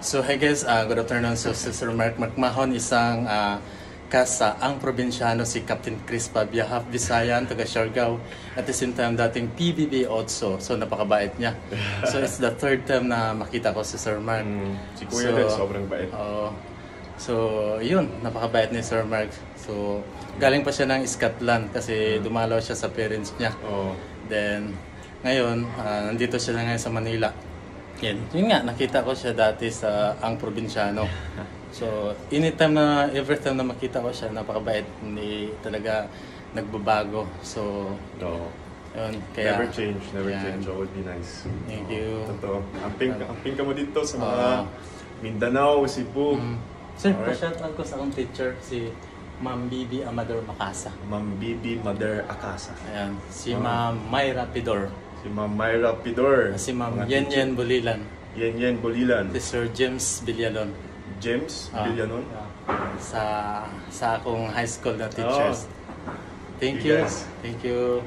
So hi guys, good afternoon. So si Sir Mark Macmahon, isang kasa ang probinsyano si Captain Chris Pabia, half Visayan, taga Siargao, at the same time dating PBB also. So napakabait niya. So it's the third time na makita ko si Sir Mark. Si Kuya din, sobrang bait. So yun, napakabait ni Sir Mark. So galing pa siya ng Scotland kasi dumalaw siya sa parents niya. Then ngayon, nandito siya na ngayon sa Manila. Yun nga, nakita ko siya dati sa Ang Probinsyano. So, every time na makita ko siya, napakabait, hindi talaga nagbabago. So, yun, kaya... Never change, always be nice. Thank you. Totoo. Amping ka mo dito sa mga Mindanao, Cebu. Sir, pa-shoutout ko sa akong teacher, si Ma'am Bibi Amador Macasa. Ma'am Bibi Mother Akasa. Ayan, si Ma'am Myra Pidor. Si Ma'am Myra Pidor. Si Ma'am Yen Bulilan. Yen Bulilan. Si Sir James Villalon. James Villalon. Sa akong high school na teachers. Thank you. Guys. Thank you.